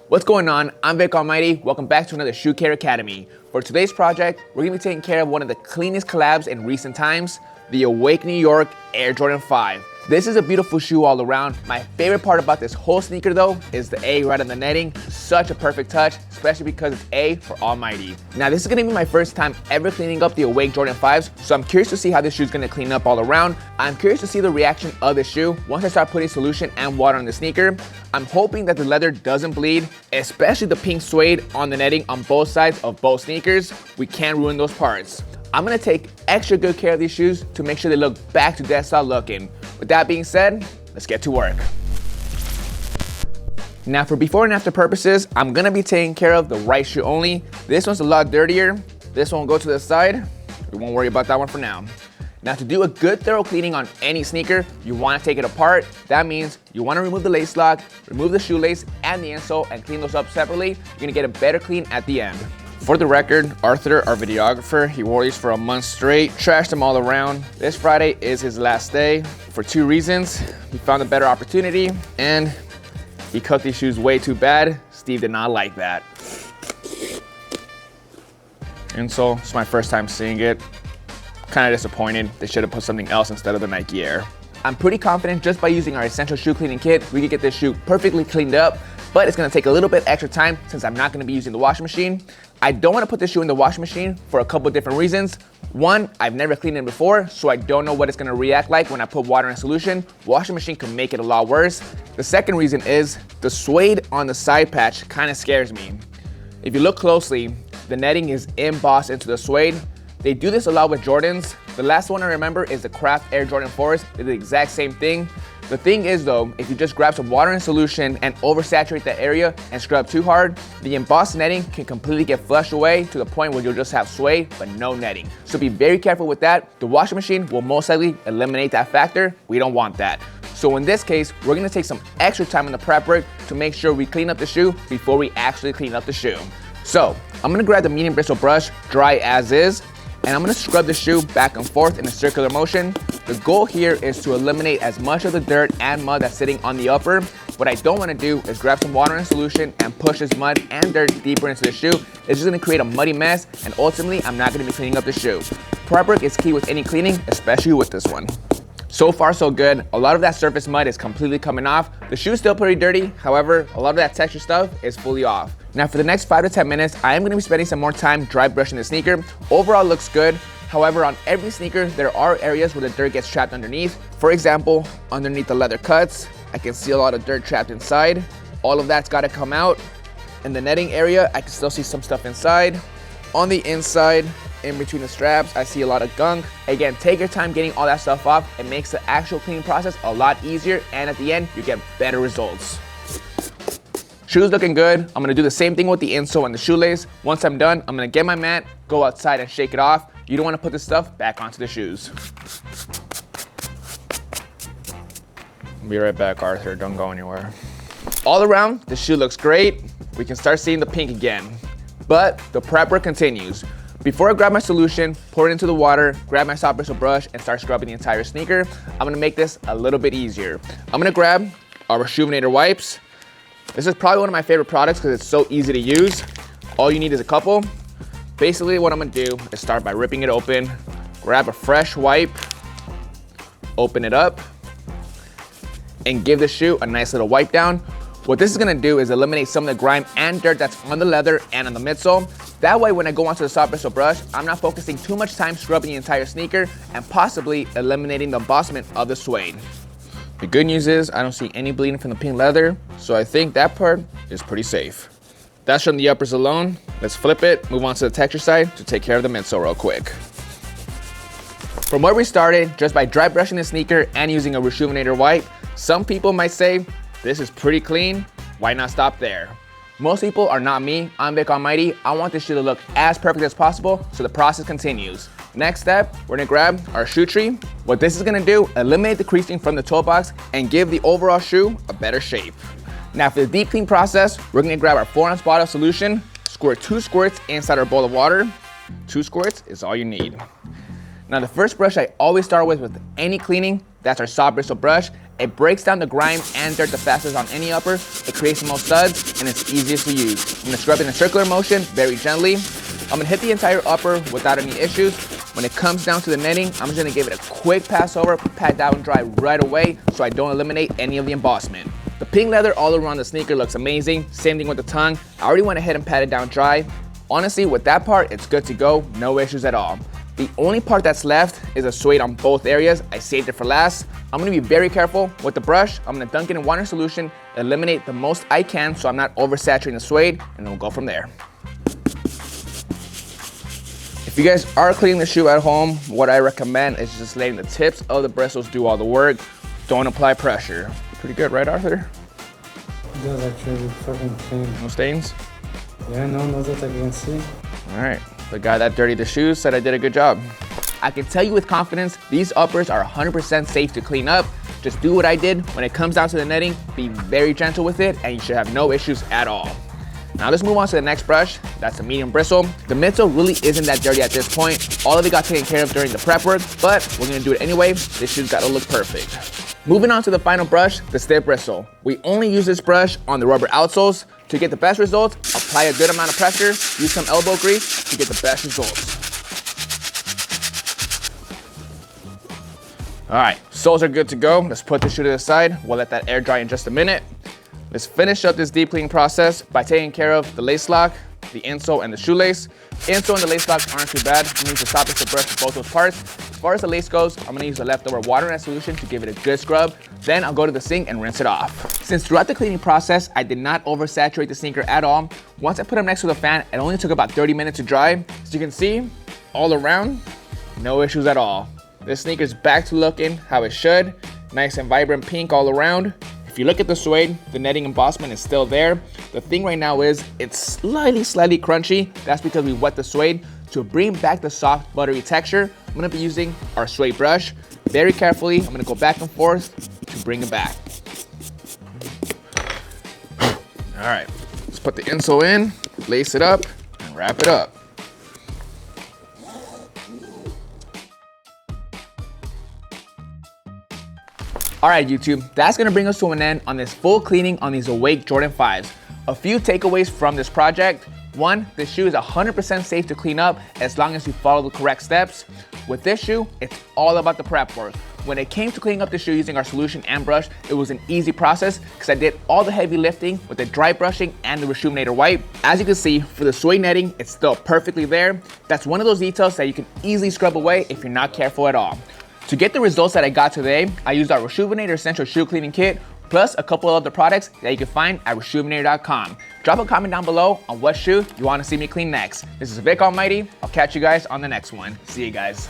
What's going on? I'm Vick Almighty. Welcome back to another Shoe Care Academy. For today's project, we're going to be taking care of one of the cleanest collabs in recent times, the AwakeNY Air Jordan 5. This is a beautiful shoe all around. My favorite part about this whole sneaker though is the A right on the netting. Such a perfect touch, especially because it's A for Almighty. Now this is gonna be my first time ever cleaning up the Awake Jordan 5s, so I'm curious to see how this shoe is gonna clean up all around. I'm curious to see the reaction of the shoe once I start putting solution and water on the sneaker. I'm hoping that the leather doesn't bleed, especially the pink suede on the netting on both sides of both sneakers. We can't ruin those parts. I'm gonna take extra good care of these shoes to make sure they look back to dead style looking. With that being said, let's get to work. Now for before and after purposes, I'm gonna be taking care of the right shoe only. This one's a lot dirtier. This one will go to the side. We won't worry about that one for now. Now to do a good thorough cleaning on any sneaker, you wanna take it apart. That means you wanna remove the lace lock, remove the shoelace and the insole and clean those up separately. You're gonna get a better clean at the end. For the record, Arthur, our videographer, he wore these for a month straight, trashed them all around. This Friday is his last day for two reasons. He found a better opportunity and he cooked these shoes way too bad. Steve did not like that. Insole, it's my first time seeing it. Kind of disappointed. They should have put something else instead of the Nike Air. I'm pretty confident just by using our essential shoe cleaning kit, we can get this shoe perfectly cleaned up, but it's gonna take a little bit extra time since I'm not gonna be using the washing machine. I don't wanna put this shoe in the washing machine for a couple different reasons. One, I've never cleaned it before, so I don't know what it's gonna react like when I put water in solution. Washing machine can make it a lot worse. The second reason is the suede on the side patch kinda scares me. If you look closely, the netting is embossed into the suede. They do this a lot with Jordans. The last one I remember is the Craft Air Jordan 4s. They did the exact same thing. The thing is though, if you just grab some water in solution and oversaturate that area and scrub too hard, the embossed netting can completely get flushed away to the point where you'll just have suede but no netting. So be very careful with that. The washing machine will most likely eliminate that factor. We don't want that. So in this case, we're gonna take some extra time in the prep work to make sure we clean up the shoe before we actually clean up the shoe. So I'm gonna grab the medium bristle brush, dry as is, and I'm gonna scrub the shoe back and forth in a circular motion. The goal here is to eliminate as much of the dirt and mud that's sitting on the upper. What I don't wanna do is grab some water in solution and push this mud and dirt deeper into the shoe. It's just gonna create a muddy mess, and ultimately, I'm not gonna be cleaning up the shoe. Prep work is key with any cleaning, especially with this one. So far, so good. A lot of that surface mud is completely coming off. The shoe's still pretty dirty. However, a lot of that texture stuff is fully off. Now for the next 5 to 10 minutes, I am gonna be spending some more time dry brushing the sneaker. Overall looks good. However, on every sneaker, there are areas where the dirt gets trapped underneath. For example, underneath the leather cuts, I can see a lot of dirt trapped inside. All of that's gotta come out. In the netting area, I can still see some stuff inside. On the inside, in between the straps, I see a lot of gunk. Again, take your time getting all that stuff off. It makes the actual cleaning process a lot easier, and at the end, you get better results. Shoes looking good. I'm gonna do the same thing with the insole and the shoelace. Once I'm done, I'm gonna get my mat, go outside and shake it off. You don't wanna put this stuff back onto the shoes. Be right back, Arthur, don't go anywhere. All around, the shoe looks great. We can start seeing the pink again, but the prep work continues. Before I grab my solution, pour it into the water, grab my soft bristle brush, and start scrubbing the entire sneaker, I'm gonna make this a little bit easier. I'm gonna grab our Reshoevn8r wipes. This is probably one of my favorite products because it's so easy to use. All you need is a couple. Basically what I'm gonna do is start by ripping it open, grab a fresh wipe, open it up, and give the shoe a nice little wipe down. What this is gonna do is eliminate some of the grime and dirt that's on the leather and on the midsole. That way, when I go onto the soft bristle brush, I'm not focusing too much time scrubbing the entire sneaker and possibly eliminating the embossment of the suede. The good news is I don't see any bleeding from the pink leather, so I think that part is pretty safe. That's from the uppers alone. Let's flip it, move on to the texture side to take care of the midsole real quick. From where we started, just by dry brushing the sneaker and using a Reshoevn8r wipe, some people might say, this is pretty clean, why not stop there? Most people are not me. I'm Vick Almighty. I want this shoe to look as perfect as possible, so the process continues. Next step, we're gonna grab our shoe tree. What this is gonna do, eliminate the creasing from the toe box and give the overall shoe a better shape. Now for the deep clean process, we're gonna grab our 4-ounce bottle of solution, squirt 2 squirts inside our bowl of water. 2 squirts is all you need. Now the first brush I always start with any cleaning, that's our soft bristle brush. It breaks down the grime and dirt the fastest on any upper. It creates the most suds and it's easiest to use. I'm gonna scrub it in a circular motion, very gently. I'm gonna hit the entire upper without any issues. When it comes down to the netting, I'm just gonna give it a quick pass over, pat down and dry right away so I don't eliminate any of the embossment. The pink leather all around the sneaker looks amazing. Same thing with the tongue. I already went ahead and pat it down dry. Honestly, with that part, it's good to go, no issues at all. The only part that's left is a suede on both areas. I saved it for last. I'm gonna be very careful with the brush. I'm gonna dunk it in water solution, eliminate the most I can so I'm not oversaturating the suede, and we'll go from there. If you guys are cleaning the shoe at home, what I recommend is just letting the tips of the bristles do all the work. Don't apply pressure. Pretty good, right, Arthur? It does actually fucking clean. No stains? Yeah, no, not that I can see. All right, the guy that dirtied the shoes said I did a good job. I can tell you with confidence, these uppers are 100% safe to clean up. Just do what I did. When it comes down to the netting, be very gentle with it and you should have no issues at all. Now let's move on to the next brush. That's a medium bristle. The midsole really isn't that dirty at this point. All of it got taken care of during the prep work, but we're gonna do it anyway. This shoe's gotta look perfect. Moving on to the final brush, the stiff bristle. We only use this brush on the rubber outsoles. To get the best results, apply a good amount of pressure, use some elbow grease to get the best results. All right, soles are good to go. Let's put the shoe to the side. We'll let that air dry in just a minute. Let's finish up this deep cleaning process by taking care of the lace lock, the insole, and the shoelace. Insole and the lace locks aren't too bad. You need to soft bristle brush for both those parts. As far as the lace goes, I'm gonna use the leftover water in that solution to give it a good scrub. Then I'll go to the sink and rinse it off. Since throughout the cleaning process, I did not oversaturate the sneaker at all. Once I put them next to the fan, it only took about 30 minutes to dry. As you can see, all around, no issues at all. This sneaker's back to looking how it should. Nice and vibrant pink all around. If you look at the suede, the netting embossment is still there. The thing right now is it's slightly crunchy. That's because we wet the suede. To bring back the soft, buttery texture, I'm gonna be using our suede brush. Very carefully, I'm gonna go back and forth to bring it back. All right, let's put the insole in, lace it up, and wrap it up. All right, YouTube, that's gonna bring us to an end on this full cleaning on these Awake Jordan 5s. A few takeaways from this project. One, this shoe is 100% safe to clean up as long as you follow the correct steps. With this shoe, it's all about the prep work. When it came to cleaning up the shoe using our solution and brush, it was an easy process because I did all the heavy lifting with the dry brushing and the Reshoevn8r wipe. As you can see, for the suede netting, it's still perfectly there. That's one of those details that you can easily scrub away if you're not careful at all. To get the results that I got today, I used our Reshoevn8r Essential Shoe Cleaning Kit, plus a couple of other products that you can find at Reshoevn8r.com. Drop a comment down below on what shoe you want to see me clean next. This is Vick Almighty. I'll catch you guys on the next one. See you guys.